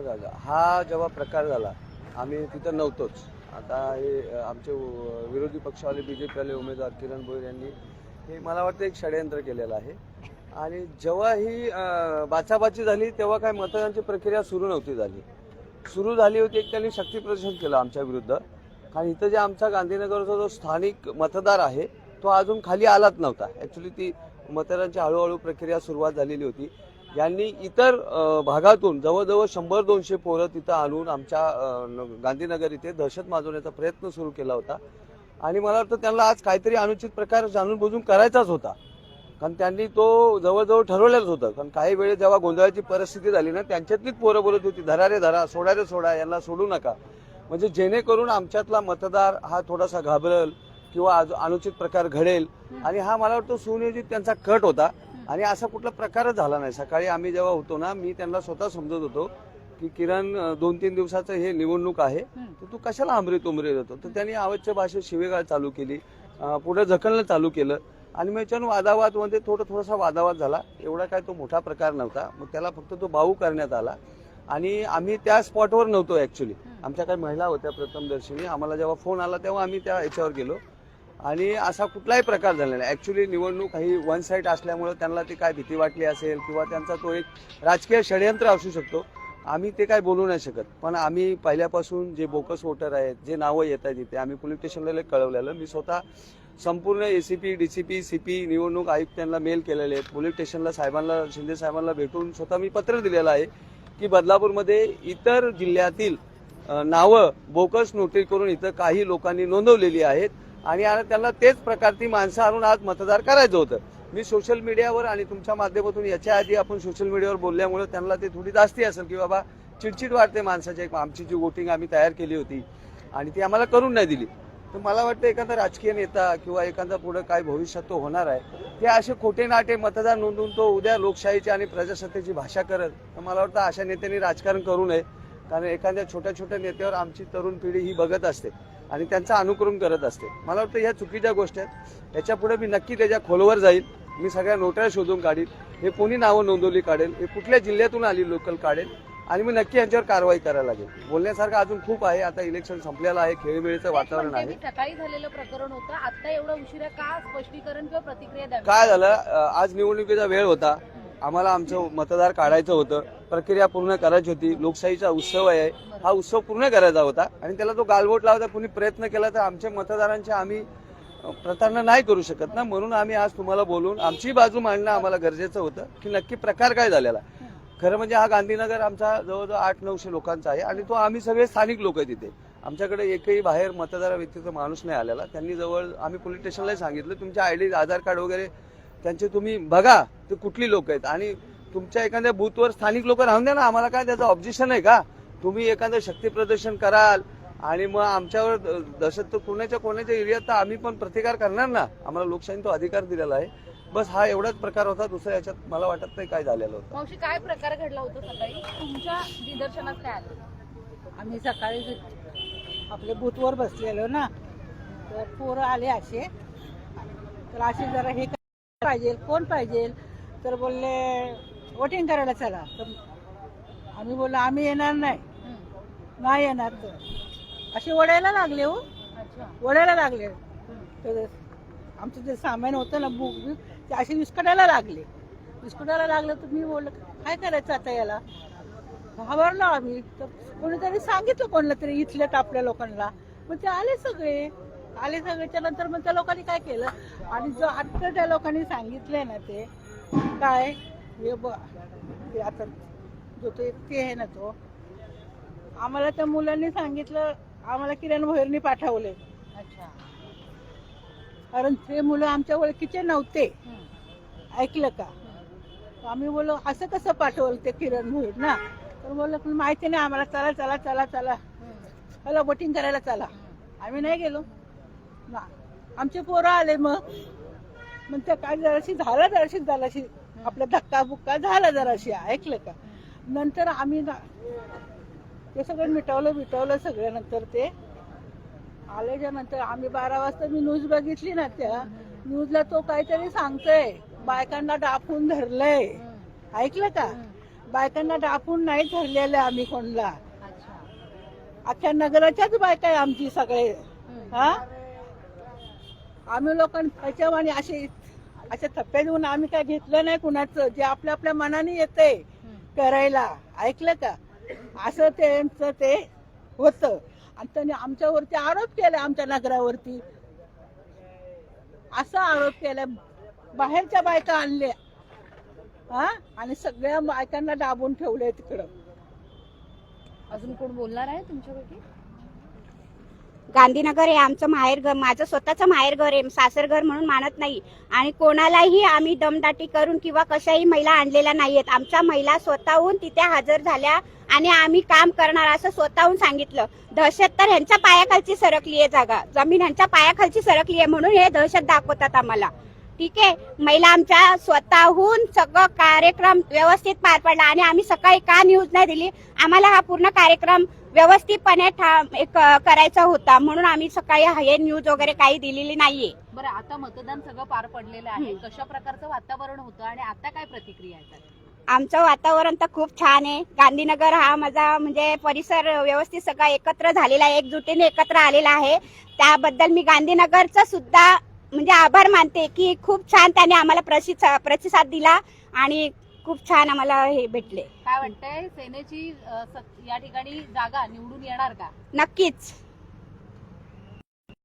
झालं हा जेव्हा प्रकार झाला आम्ही तिथं नव्हतोच. आता हे आमचे विरोधी पक्षवाले बीजेपीवाले उमेदवार किरण भोईर यांनी हे मला वाटतं एक षडयंत्र केलेलं आहे. आणि जेव्हा ही बाचाबाची झाली तेव्हा काय मतदानाची प्रक्रिया सुरू नव्हती झाली. सुरू झाली होती एक त्यांनी शक्ती प्रदर्शन केलं आमच्या विरुद्ध. कारण इथं जे आमचा गांधीनगरचा जो स्थानिक मतदार आहे तो अजून खाली आलाच नव्हता. ॲक्च्युली ती मतदानाची हळूहळू प्रक्रिया सुरुवात झालेली होती. यांनी इतर भागातून जवळजवळ 100-200 पोरं तिथं आणून आमच्या गांधीनगर इथे दहशत माजवण्याचा प्रयत्न सुरू केला होता. आणि मला वाटतं त्यांना आज काहीतरी अनुचित प्रकार जाणून बुजून करायचाच होता. कारण त्यांनी तो जवळजवळ ठरवलेलंच होतं. कारण काही वेळेस जेव्हा गोंधळाची परिस्थिती झाली ना त्यांच्यातलीच पोरं बोलत होती धरा रे धरा, सोडा रे सोडा, यांना सोडू नका. म्हणजे जेणेकरून आमच्यातला मतदार हा थोडासा घाबरेल किंवा अनुचित प्रकार घडेल. आणि हा मला वाटतं सुनियोजित त्यांचा कट होता. आणि असा कुठला प्रकारच झाला नाही. सकाळी आम्ही जेव्हा होतो ना मी त्यांना स्वतः समजत होतो की किरण 2-3 दिवसाचं हे निवडणूक आहे तर तू कशाला आमरी तुमरी देतो. तर त्यांनी आवश्यक भाषेत शिवेगाळ चालू केली, पुढे झकलणं चालू केलं. आणि मग याच्यानं वादावादमध्ये थोडासा वादावाद झाला. एवढा काय तो मोठा प्रकार नव्हता. मग त्याला फक्त तो बाऊ करण्यात आला. आणि आम्ही त्या स्पॉटवर नव्हतो. ॲक्च्युली आमच्या काही महिला होत्या प्रथमदर्शनी. आम्हाला जेव्हा फोन आला तेव्हा आम्ही त्या याच्यावर गेलो. आणि असा कुठलाही प्रकार झालेला नाही. ॲक्च्युली निवडणूक ही वन साईड असल्यामुळे त्यांना ती काय भीती वाटली असेल किंवा त्यांचा तो एक राजकीय षडयंत्र असू शकतो. आम्ही ते काय बोलू नाही शकत. पण आम्ही पहिल्यापासून जे बोकस वोटर आहेत जे नावं येत आहेत तिथे आम्ही पोलीस स्टेशनला कळवलेलं. मी स्वतः संपूर्ण ACP DCP CP निवडणूक आयुक्तांना मेल केलेले आहेत. पोलीस स्टेशनला साहेबांना शिंदे साहेबांना भेटून स्वतः मी पत्र दिलेलं आहे की बदलापूरमध्ये इतर जिल्ह्यातील नावं बोकस नोटीस करून इथं काही लोकांनी नोंदवलेली आहेत. आणि त्यांना तेच प्रकारची माणसं आणून आज मतदार करायचं होतं. मी सोशल मीडियावर आणि तुमच्या माध्यमातून याच्या आधी आपण सोशल मीडियावर बोलल्यामुळे त्यांना ते थोडी जास्ती असेल की बाबा चिडचिड वाटते माणसाची. आमची जी वोटिंग आम्ही तयार केली होती आणि ती आम्हाला करून नाही दिली. तर मला वाटतं एखादा राजकीय नेता किंवा एखादा पुढे काय भविष्यात तो होणार आहे ते असे खोटे नाटे मतदार नोंदवून तो उद्या लोकशाहीची आणि प्रजासत्तेची भाषा करत. तर मला वाटतं अशा नेत्यांनी राजकारण करू नये. कारण एखाद्या छोट्या नेत्यावर आमची तरुण पिढी ही बघत असते आणि त्यांचं अनुकरण करत असते. मला वाटतं ह्या चुकीच्या गोष्टी आहेत. याच्यापुढे मी नक्की त्याच्या खोलवर जाईल. मी सगळ्या नोटऱ्या शोधून काढील. हे कोणी नावं नोंदवली काढेल, हे कुठल्या जिल्ह्यातून आली लोकल काढेल आणि मी नक्की यांच्यावर कारवाई करायला लागेल. बोलण्यासारखं अजून खूप आहे. आता इलेक्शन संपलेलं आहे, खेळीमेळीचं वातावरण आहे. सकाळी झालेलं प्रकरण होतं, आता एवढा उशिरा का स्पष्टीकरण किंवा प्रतिक्रिया द्यावी? काय झालं, आज निवडणुकीचा वेळ होता. आम्हाला आमचं मतदार काढायचं होतं, प्रक्रिया पूर्ण करायची होती. लोकशाहीचा उत्सव आहे, हा उत्सव पूर्ण करायचा होता आणि त्याला तो गालबोट लावता कुणी प्रयत्न केला तर आमच्या मतदारांचे आम्ही प्रतारणा नाही करू शकत ना. म्हणून आम्ही आज तुम्हाला बोलून आमची बाजू मांडणं आम्हाला गरजेचं होतं की नक्की प्रकार काय झालेला. खरं म्हणजे हा गांधीनगर आमचा जवळजवळ 800-900 लोकांचा आहे आणि तो आम्ही सगळे स्थानिक लोक आहे तिथे. आमच्याकडे एकही बाहेर मतदाराव्यतिरिक्त माणूस नाही आलेला. त्यांनी आम्ही पोलीस स्टेशनलाही सांगितलं तुमच्या ID आधार कार्ड वगैरे त्यांचे तुम्ही बघा ते कुठली लोक आहेत. आणि तुमच्या एखाद्या बूथवर स्थानिक लोक राहून द्या ना. आम्हाला काय त्याचं ऑब्जेक्शन आहे का? तुम्ही एखादं शक्ती प्रदर्शन कराल आणि मग आमच्यावर दहशत कोणाच्या एरियात तर आम्ही पण प्रतिकार करणार ना. आम्हाला लोकशाहीने तो अधिकार दिलेला आहे. बस हा एवढाच प्रकार होता. दुसऱ्या याच्यात मला वाटत नाही काय झालेलं होतं. मावशी, काय प्रकार घडला होता सकाळी तुमच्या निदर्शनात काय आलं? आम्ही सकाळी आपल्या बूथवर बसलेलो ना, तर पोरं आले असे. तर असे जरा हे पाहिजे, कोण पाहिजे, तर बोलले वोटिंग करायला चला. तर आम्ही बोललो आम्ही येणार नाही येणार. तर असे ओढायला लागले. ओढायला लागले. तर आमचं जे सामान होतं ना बुक ते असे विस्कटायला लागले. तर मी बोललो काय करायचं आता याला. घाबरलो आम्ही. तर कोणीतरी सांगितलं कोणाला तरी इथल्याच आपल्या लोकांना. मग ते आले सगळ्याच्या नंतर मग त्या लोकांनी काय केलं आणि जो आता त्या लोकांनी सांगितलंय ना ते काय ते आता जो ते आहे ना तो आम्हाला त्या मुलांनी सांगितलं आम्हाला किरण भोईरनी पाठवले. अच्छा. कारण ते मुलं आमच्या ओळखीचे नव्हते. ऐकलं का? आम्ही बोललो असं कसं पाठवलं ते किरण भोईर ना. तर बोललो माहिती नाही आम्हाला. चला चला चला चला चला वोटिंग करायला चला. आम्ही नाही गेलो ना. आमचे पोरं आले. मग ते काय जराशी आपला धक्का बुक्का झाला जराशी. ऐकलं का? नंतर आम्ही ते सगळं मिटवलं सगळं. नंतर ते आल्याच्या नंतर आम्ही 12 वाजता मी न्यूज बघितली ना. त्या न्यूजला तो काहीतरी सांगतोय बायकांना डापून धरलंय. ऐकलं का? बायकांना डापून नाही धरलेलं आम्ही कोणला. अच्छा. अख्ख्या नगराच्याच बायका आहे आमची सगळे. हा आम्ही लोकांच्या आणि असे थप्पे देऊन आम्ही काय घेतलं नाही कुणाचं. जे आपल्या आपल्या मनाने येते करायला, ऐकलं का, असं त्यांचं ते होतं. आणि त्यांनी आमच्यावरती आरोप केला, आमच्या नगरावरती असा आरोप केला. बाहेरच्या बायका आणल्या हा आणि सगळ्या बायकांना दाबून ठेवलंय तिकडं. अजून कोण बोलणार आहे तुमच्यापैकी? गांधीनगर हे आमचं माहेर घर, माझं स्वतःचं माहेर घर आहे, सासर घर म्हणून मानत नाही. आणि कोणालाही आम्ही दमदाटी करून किंवा कशाही महिला आणलेल्या नाहीयेत. आमच्या महिला स्वतःहून तिथे हजर झाल्या आणि आम्ही काम करणार असं स्वतःहून सांगितलं. दहशत तर ह्यांच्या पायाखालची सरकली आहे, जागा जमीन ह्यांच्या पायाखालची सरकली आहे म्हणून हे दहशत दाखवतात आम्हाला. ठीक आहे, महिला आमच्या स्वतःहून सगळं कार्यक्रम व्यवस्थित पार पडला. आणि आम्ही सकाळी का न्यूज नाही दिली? आम्हाला हा पूर्ण कार्यक्रम व्यवस्थितपणे करायचा होता म्हणून आम्ही सकाळी हे न्यूज वगैरे काही दिलेली नाहीये. बरं, आता मतदान सगळं पार पडलेलं आहे. कशा प्रकारचं वातावरण होतं आणि आता काय प्रतिक्रिया आहेत? आमचं वातावरण तर खूप छान आहे. गांधीनगर हा माझा म्हणजे परिसर व्यवस्थित सगळा एकत्र झालेला आहे, एकजुटीने एकत्र आलेला आहे. त्याबद्दल मी गांधीनगरचा सुद्धा म्हणजे आभार मानते की खूप छान त्याने आम्हाला प्रतिसाद दिला आणि खूप छान आम्हाला हे भेटले. काय वाटतंय, सेनेची या ठिकाणी जागा निवडून येणार का? नक्कीच.